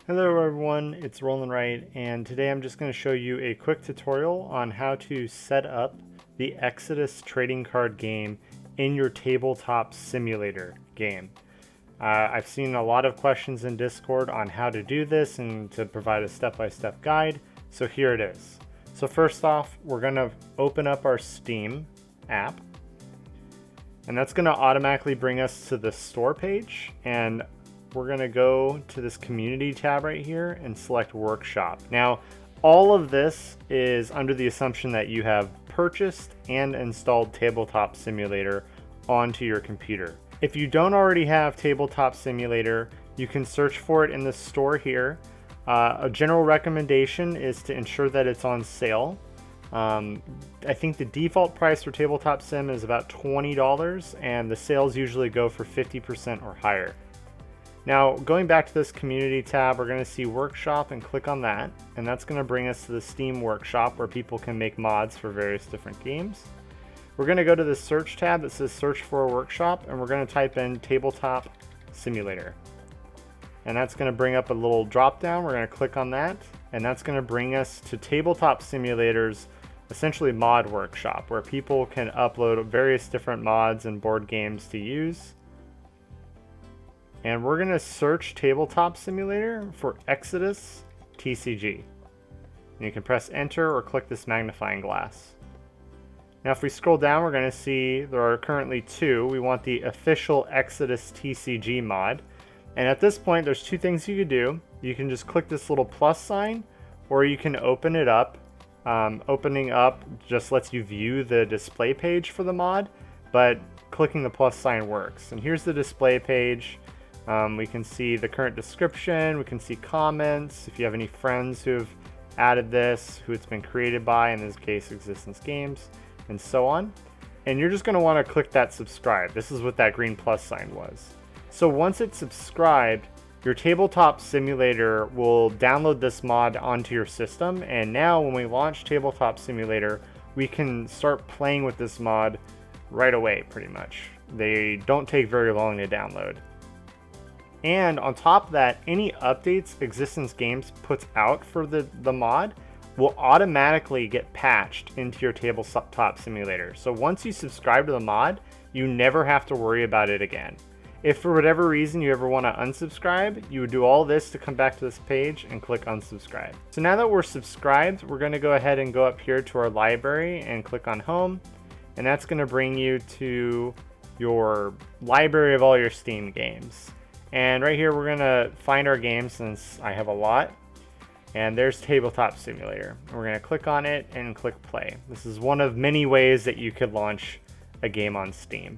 Hello everyone, it's Roland Wright, and today I'm just going to show you a quick tutorial on how to set up the Exodus trading card game in your Tabletop Simulator game. I've seen a lot of questions in Discord on how to do this and to provide a step-by-step guide, so here it is. So first off, we're going to open up our Steam app, and that's going to automatically bring us to the store page, and we're going to go to this community tab right here and select workshop. Now, all of this is under the assumption that you have purchased and installed Tabletop Simulator onto your computer. If you don't already have Tabletop Simulator, you can search for it in the store here. A general recommendation is to ensure that it's on sale. I think the default price for Tabletop Sim is about $20, and the sales usually go for 50% or higher. Now, going back to this community tab, we're going to see workshop and click on that, and that's going to bring us to the Steam workshop where people can make mods for various different games. We're going to go to the search tab that says search for a workshop, and we're going to type in Tabletop Simulator. And that's going to bring up a little drop down. We're going to click on that, and that's going to bring us to Tabletop Simulator's essentially mod workshop, where people can upload various different mods and board games to use. And we're going to search Tabletop Simulator for Exodus TCG. And you can press enter or click this magnifying glass. Now if we scroll down, we're going to see there are currently two. We want the official Exodus TCG mod. And at this point, there's two things you could do. You can just click this little plus sign, or you can open it up. Opening up just lets you view the display page for the mod, but clicking the plus sign works. And here's the display page. We can see the current description, we can see comments, if you have any friends who have added this, who it's been created by, in this case Existence Games, and so on. And you're just going to want to click that subscribe. This is what that green plus sign was. So once it's subscribed, your Tabletop Simulator will download this mod onto your system, and now when we launch Tabletop Simulator, we can start playing with this mod right away, pretty much. They don't take very long to download. And on top of that, any updates Existence Games puts out for the mod will automatically get patched into your Tabletop Simulator. So once you subscribe to the mod, you never have to worry about it again. If for whatever reason you ever want to unsubscribe, you would do all this to come back to this page and click unsubscribe. So now that we're subscribed, we're going to go ahead and go up here to our library and click on home. And that's going to bring you to your library of all your Steam games. And right here, we're going to find our game since I have a lot. And there's Tabletop Simulator. We're going to click on it and click play. This is one of many ways that you could launch a game on Steam.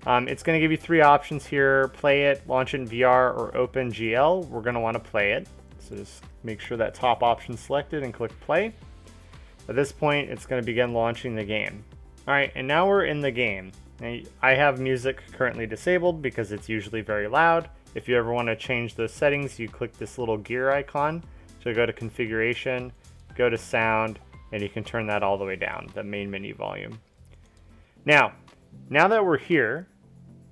It's going to give you three options here: play it, launch it in VR, or OpenGL. We're going to want to play it. So just make sure that top option selected and click play. At this point, it's going to begin launching the game. All right, and now we're in the game. Now, I have music currently disabled because it's usually very loud. If you ever want to change those settings, you click this little gear icon. So go to configuration, go to sound, and you can turn that all the way down, the main menu volume. Now that we're here,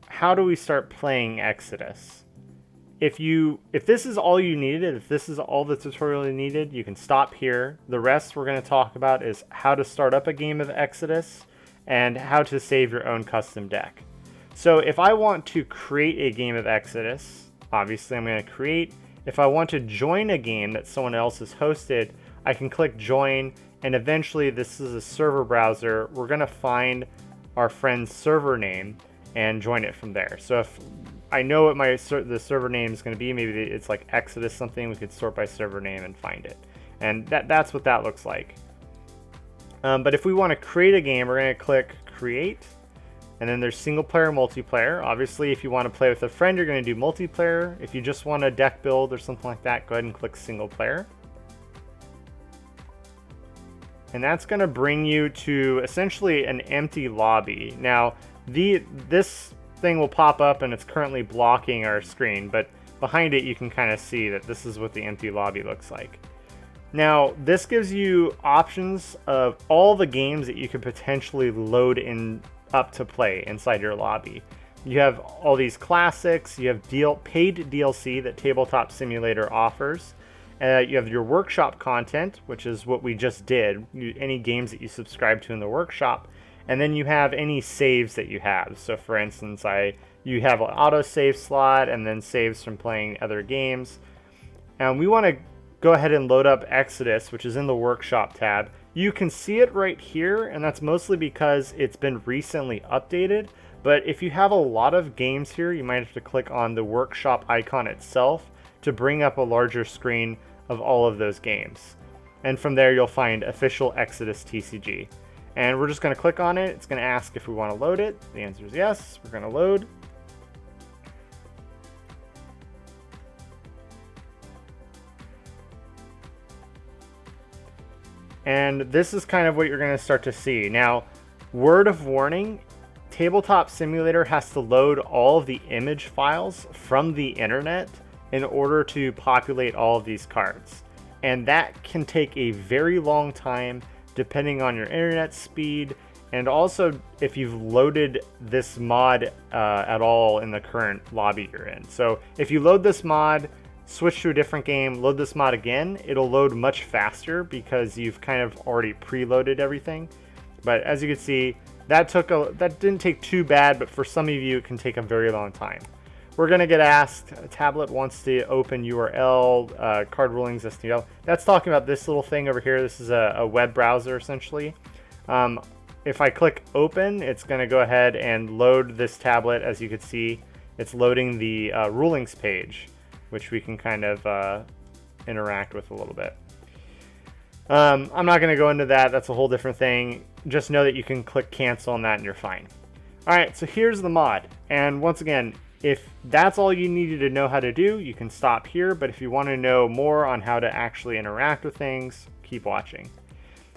how do we start playing Exodus? If this is all you needed, if this is all the tutorial you needed, you can stop here. The rest we're going to talk about is how to start up a game of Exodus and how to save your own custom deck. So if I want to create a game of Exodus, obviously I'm going to create. If I want to join a game that someone else has hosted, I can click join, and eventually this is a server browser. We're going to find our friend's server name and join it from there. So if I know what the server name is going to be, maybe it's like Exodus something, we could sort by server name and find it. And that's what that looks like. But if we want to create a game, we're going to click create. And then there's single player, multiplayer. Obviously, if you want to play with a friend, you're going to do multiplayer. If you just want a deck build or something like that, go ahead and click single player. And that's going to bring you to essentially an empty lobby. Now, this thing will pop up and it's currently blocking our screen, but behind it you can kind of see that this is what the empty lobby looks like. Now, this gives you options of all the games that you could potentially load in up to play inside your lobby. You have all these classics, you have paid DLC that Tabletop Simulator offers. You have your workshop content, which is what we just did, any games that you subscribe to in the workshop. And then you have any saves that you have. So for instance, you have an autosave slot and then saves from playing other games. And we want to go ahead and load up Exodus, which is in the workshop tab. You can see it right here, and that's mostly because it's been recently updated. But if you have a lot of games here, you might have to click on the workshop icon itself to bring up a larger screen of all of those games. And from there, you'll find official Exodus TCG. And we're just going to click on it. It's going to ask if we want to load it. The answer is yes. We're going to load. And this is kind of what you're going to start to see. Now, word of warning, Tabletop Simulator has to load all of the image files from the internet in order to populate all of these cards. And that can take a very long time depending on your internet speed, and also if you've loaded this mod at all in the current lobby you're in. So if you load this mod, switch to a different game, load this mod again, it'll load much faster because you've kind of already preloaded everything. But as you can see, that didn't take too bad, but for some of you it can take a very long time. We're going to get asked, a tablet wants to open URL, card rulings, STL. That's talking about this little thing over here. This is a web browser, essentially. If I click open, it's going to go ahead and load this tablet. As you can see, it's loading the rulings page, which we can kind of interact with a little bit. I'm not going to go into that. That's a whole different thing. Just know that you can click cancel on that and you're fine. All right, so here's the mod. And once again, if that's all you needed to know how to do, you can stop here. But if you want to know more on how to actually interact with things, keep watching.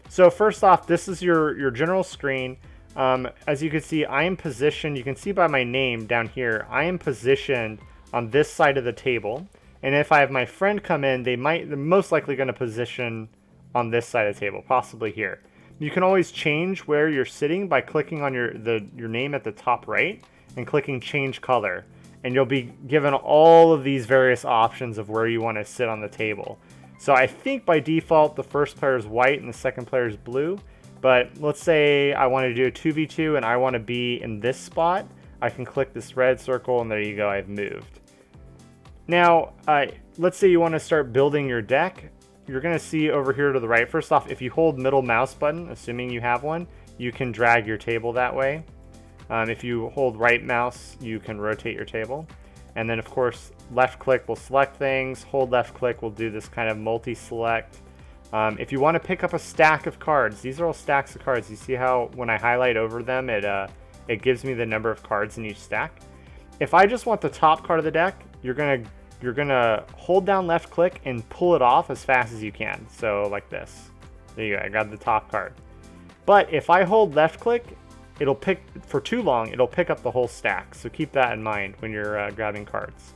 So first off, this is your general screen. As you can see, I am positioned. You can see by my name down here, I am positioned on this side of the table. And if I have my friend come in, they're most likely going to position on this side of the table, possibly here. You can always change where you're sitting by clicking on your name at the top right and clicking change color. And you'll be given all of these various options of where you want to sit on the table. So I think by default, the first player is white and the second player is blue. But let's say I want to do a 2v2 and I want to be in this spot. I can click this red circle and there you go, I've moved. Now, let's say you want to start building your deck. You're going to see over here to the right. First off, if you hold middle mouse button, assuming you have one, you can drag your table that way. If you hold right mouse, you can rotate your table. And then of course, left click will select things. Hold left click will do this kind of multi-select. If you want to pick up a stack of cards, these are all stacks of cards. You see how when I highlight over them, it gives me the number of cards in each stack. If I just want the top card of the deck, you're gonna hold down left click and pull it off as fast as you can. So like this. There you go, I got the top card. But if I hold left click, it'll pick, for too long, it'll pick up the whole stack. So keep that in mind when you're grabbing cards.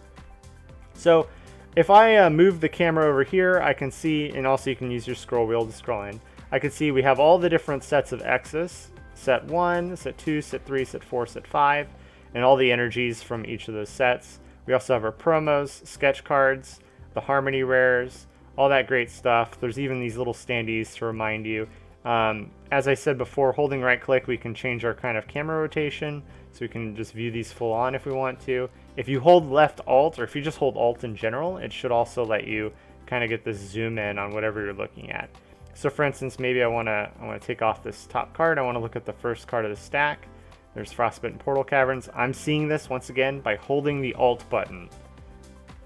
So if I move the camera over here, I can see, and also you can use your scroll wheel to scroll in. I can see we have all the different sets of Exodus, set 1, set 2, set 3, set 4, set 5, and all the energies from each of those sets. We also have our promos, sketch cards, the harmony rares, all that great stuff. There's even these little standees to remind you. As I said before, holding right click, we can change our kind of camera rotation, so we can just view these full on if we want to. If you hold left alt, or if you just hold alt in general, it should also let you kind of get this zoom in on whatever you're looking at. So for instance, maybe I want to take off this top card. I want to look at the first card of the stack. There's Frostbitten Portal Caverns. I'm seeing this once again by holding the alt button.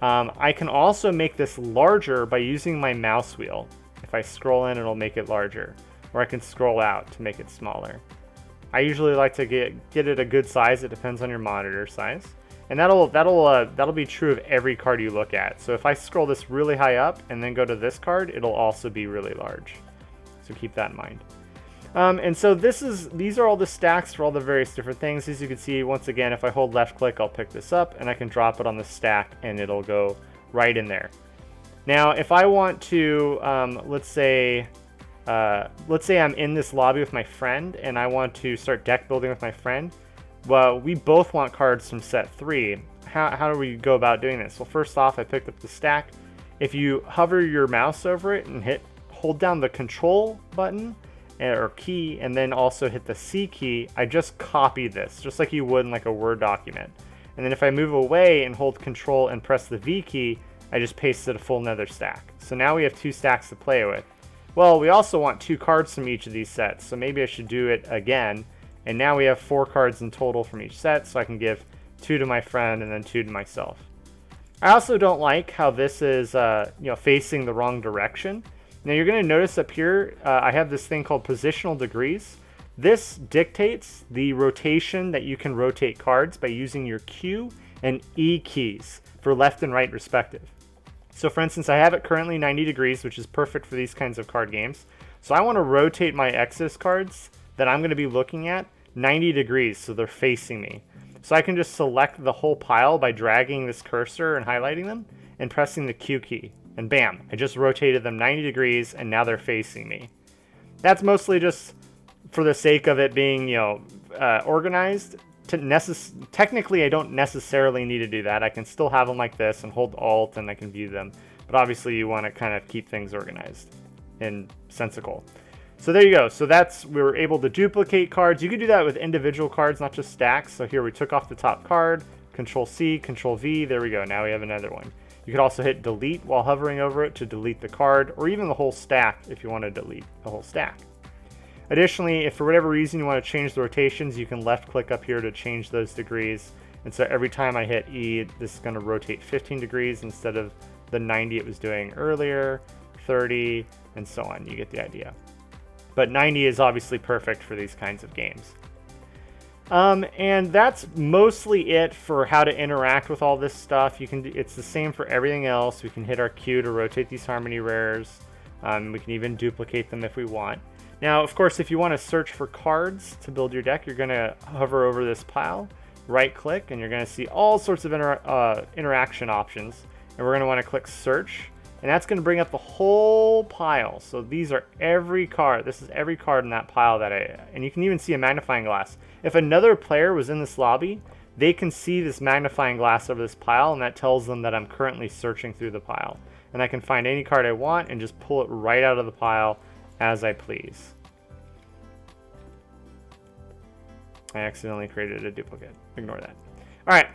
I can also make this larger by using my mouse wheel. If I scroll in, it'll make it larger. Or I can scroll out to make it smaller. I usually like to get it a good size. It depends on your monitor size. And that'll be true of every card you look at. So if I scroll this really high up and then go to this card, it'll also be really large. So keep that in mind. And so these are all the stacks for all the various different things. As you can see, once again, if I hold left click, I'll pick this up and I can drop it on the stack and it'll go right in there. Now, if I want to, let's say I'm in this lobby with my friend and I want to start deck building with my friend, Well, we both want cards from set 3. How do we go about doing this? Well, first off, I picked up the stack. If you hover your mouse over it and hold down the control button or key, and then also hit the C key, I just copy this, just like you would in like a Word document. And then if I move away and hold control and press the V key, I just pasted a full nether stack. So now we have 2 stacks to play with. Well, we also want 2 cards from each of these sets, so maybe I should do it again. And now we have 4 cards in total from each set, so I can give 2 to my friend and then 2 to myself. I also don't like how this is facing the wrong direction. Now you're going to notice up here, I have this thing called Positional Degrees. This dictates the rotation that you can rotate cards by using your Q and E keys for left and right respective. So for instance, I have it currently 90 degrees, which is perfect for these kinds of card games. So I want to rotate my Exodus cards that I'm going to be looking at 90 degrees so they're facing me. So I can just select the whole pile by dragging this cursor and highlighting them and pressing the Q key. And bam, I just rotated them 90 degrees and now they're facing me. That's mostly just for the sake of it being, organized. Technically, I don't necessarily need to do that. I can still have them like this and hold Alt and I can view them. But obviously you want to kind of keep things organized and sensical. So there you go. So we were able to duplicate cards. You could do that with individual cards, not just stacks. So here we took off the top card, Control C, Control V. There we go. Now we have another one. You could also hit delete while hovering over it to delete the card, or even the whole stack if you want to delete the whole stack. Additionally, if for whatever reason you want to change the rotations, you can left click up here to change those degrees. And so every time I hit E, this is going to rotate 15 degrees instead of the 90 it was doing earlier, 30, and so on. You get the idea. But 90 is obviously perfect for these kinds of games. And that's mostly it for how to interact with all this stuff. It's the same for everything else. We can hit our Q to rotate these harmony rares. We can even duplicate them if we want. Now, of course, if you want to search for cards to build your deck, you're going to hover over this pile, right-click, and you're going to see all sorts of interaction options. And we're going to want to click Search, and that's going to bring up the whole pile. So these are every card. This is every card in that pile and you can even see a magnifying glass. If another player was in this lobby, they can see this magnifying glass over this pile, and that tells them that I'm currently searching through the pile. And I can find any card I want and just pull it right out of the pile as I please. I accidentally created a duplicate. Ignore that. All right.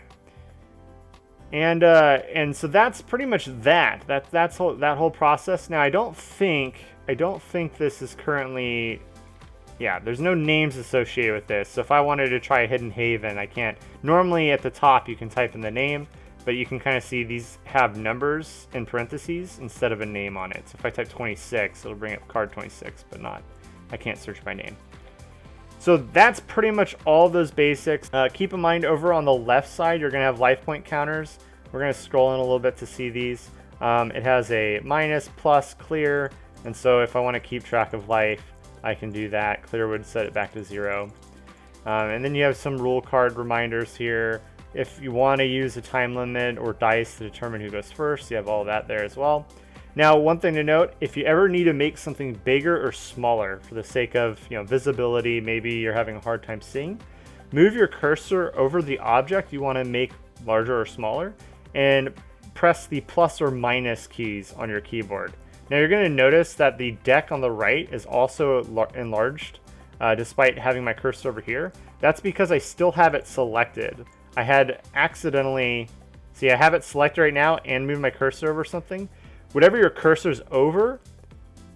And so that's pretty much that. That whole process. Now I don't think this is currently. Yeah, there's no names associated with this. So if I wanted to try a Hidden Haven, I can't. Normally at the top you can type in the name, but you can kind of see these have numbers in parentheses instead of a name on it. So if I type 26, it'll bring up card 26, but I can't search by name. So that's pretty much all those basics. Keep in mind over on the left side, you're going to have life point counters. We're going to scroll in a little bit to see these. It has a minus, plus, clear. And so if I want to keep track of life, I can do that. Clear would set it back to 0. And then you have some rule card reminders here. If you want to use a time limit or dice to determine who goes first, you have all that there as well. Now, one thing to note, if you ever need to make something bigger or smaller for the sake of visibility, maybe you're having a hard time seeing, move your cursor over the object you want to make larger or smaller and press the plus or minus keys on your keyboard. Now you're going to notice that the deck on the right is also enlarged despite having my cursor over here. That's because I still have it selected. I had accidentally, see I have it selected right now and move my cursor over something. Whatever your cursor's over,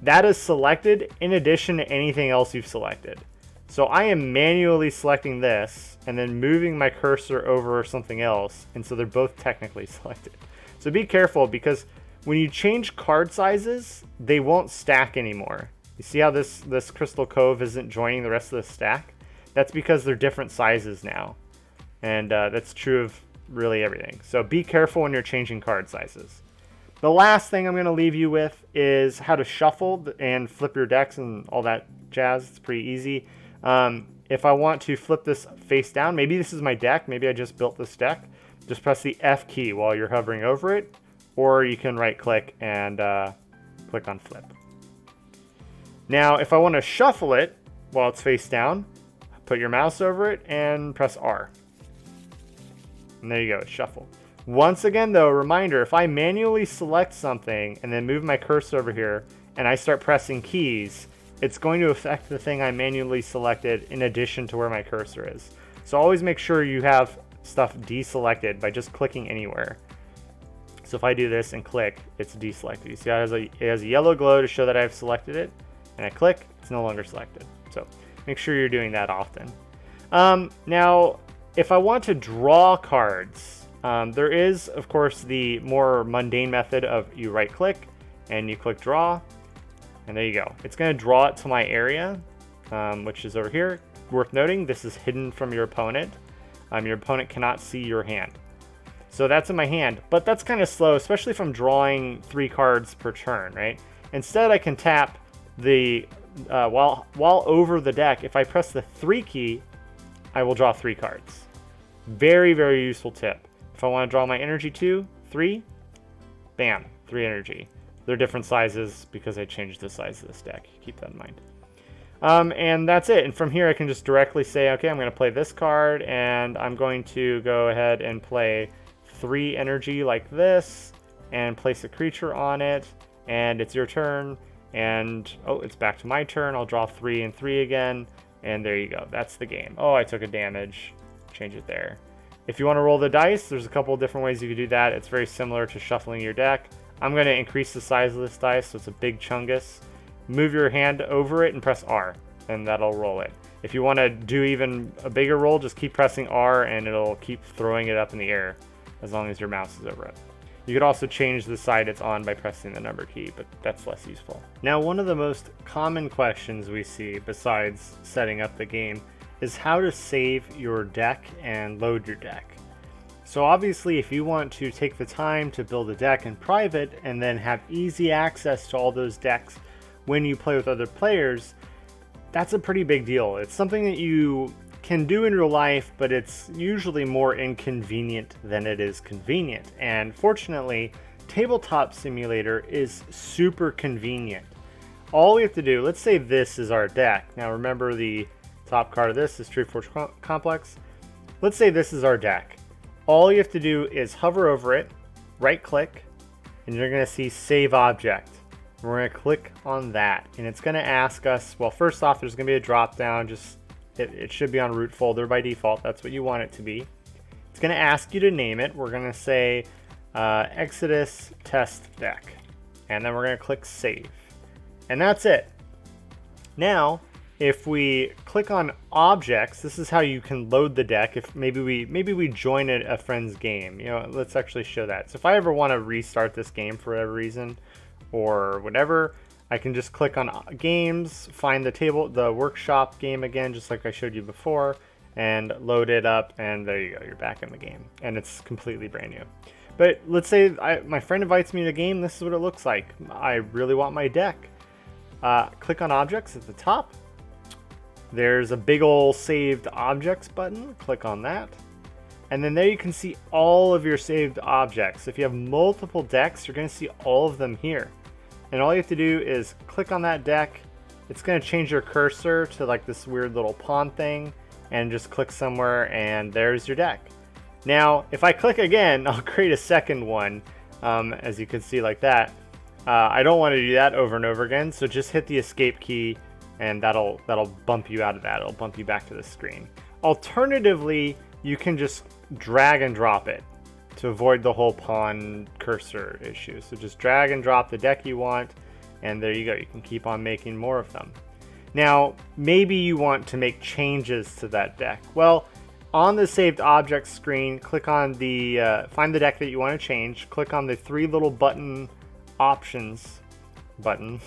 that is selected in addition to anything else you've selected. So I am manually selecting this and then moving my cursor over something else, and so they're both technically selected. So be careful, because when you change card sizes, they won't stack anymore. You see how this Crystal Cove isn't joining the rest of the stack? That's because they're different sizes now. And that's true of really everything. So be careful when you're changing card sizes. The last thing I'm going to leave you with is how to shuffle and flip your decks and all that jazz. It's pretty easy. If I want to flip this face down, maybe this is my deck. Maybe I just built this deck. Just press the F key while you're hovering over it. Or you can right click and click on flip. Now, if I want to shuffle it while it's face down, Put your mouse over it and press R. And there you go, it's shuffled. Once again though, reminder, if I manually select something and then move my cursor over here and I start pressing keys, it's going to affect the thing I manually selected in addition to where my cursor is. So always make sure you have stuff deselected by just clicking anywhere. So if I do this and click, it's deselected. You see how it has a yellow glow to show that I've selected it, and I click, it's no longer selected. So make sure you're doing that often. Now, if I want to draw cards, there is, of course, the more mundane method of you right click and you click draw, and there you go. It's going to draw it to my area, which is over here. Worth noting, this is hidden from your opponent. Your opponent cannot see your hand. So that's in my hand, but that's kind of slow, especially if I'm drawing 3 cards per turn, right? Instead, I can tap the, while over the deck, if I press the 3 key, I will draw 3 cards. Very, very useful tip. If I want to draw my energy 2, 3, bam, 3 energy. They're different sizes because I changed the size of this deck. Keep that in mind. And that's it. And from here, I can just directly say, okay, I'm going to play this card, and I'm going to go ahead and play 3 energy like this, and place a creature on it, and it's your turn, and oh, it's back to my turn. I'll draw 3 and 3 again, and there you go. That's the game. Oh, I took a damage. Change it there. If you want to roll the dice, there's a couple of different ways you can do that. It's very similar to shuffling your deck. I'm going to increase the size of this dice, so it's a big chungus. Move your hand over it and press R, and that'll roll it. If you want to do even a bigger roll, just keep pressing R, and it'll keep throwing it up in the air as long as your mouse is over it. You could also change the side it's on by pressing the number key, but that's less useful. Now, one of the most common questions we see, besides setting up the game, is how to save your deck and load your deck. So obviously, if you want to take the time to build a deck in private and then have easy access to all those decks when you play with other players, that's a pretty big deal. It's something that you can do in real life, but it's usually more inconvenient than it is convenient. And fortunately, Tabletop Simulator is super convenient. All we have to do, let's say this is our deck. Now remember, the top card of this is True Force Complex. Let's say this is our deck. All you have to do is hover over it, right click, and you're going to see Save Object. We're going to click on that, and it's going to ask us, well, first off, there's going to be a drop down. Just it should be on root folder by default. That's what you want it to be. It's going to ask you to name it. We're going to say Exodus Test Deck, and then we're going to click Save, and that's it. Now, if we click on objects, this is how you can load the deck. If maybe we join a friend's game, you know, let's actually show that. So if I ever want to restart this game for whatever reason or whatever, I can just click on games, find the workshop game again, just like I showed you before, and load it up, and there you go, you're back in the game, and it's completely brand new. But let's say my friend invites me to the game. This is what it looks like. I really want my deck. Click on objects at the top. There's a big ol' saved objects button. Click on that. And then there you can see all of your saved objects. If you have multiple decks, you're going to see all of them here. And all you have to do is click on that deck. It's going to change your cursor to like this weird little pawn thing, and just click somewhere, and there's your deck. Now, if I click again, I'll create a second one, as you can see like that. I don't want to do that over and over again, so just hit the escape key, and that'll bump you out of that. It'll bump you back to the screen. Alternatively, you can just drag and drop it to avoid the whole pawn cursor issue. So just drag and drop the deck you want, and there you go. You can keep on making more of them. Now, maybe you want to make changes to that deck. Well, on the saved objects screen, click on the find the deck that you want to change. Click on the 3 little button options button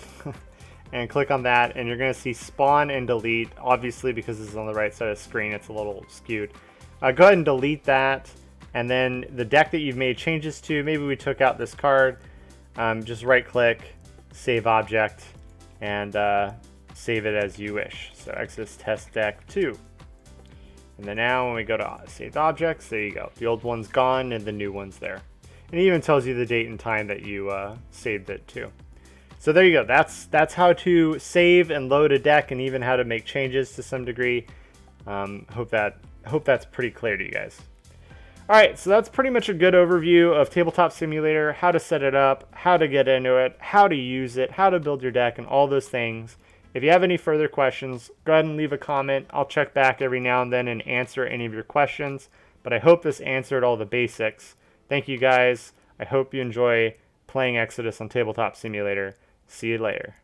and click on that, and you're going to see spawn and delete. Obviously, because this is on the right side of the screen, it's a little skewed. Go ahead and delete that, and then the deck that you've made changes to, maybe we took out this card, just right click, save object, and save it as you wish. So Exodus Test Deck 2. And then now when we go to saved objects, there you go. The old one's gone and the new one's there. And it even tells you the date and time that you saved it to. So there you go. That's how to save and load a deck, and even how to make changes to some degree. Hope that's pretty clear to you guys. Alright, so that's pretty much a good overview of Tabletop Simulator, how to set it up, how to get into it, how to use it, how to build your deck, and all those things. If you have any further questions, go ahead and leave a comment. I'll check back every now and then and answer any of your questions, but I hope this answered all the basics. Thank you guys. I hope you enjoy playing Exodus on Tabletop Simulator. See you later.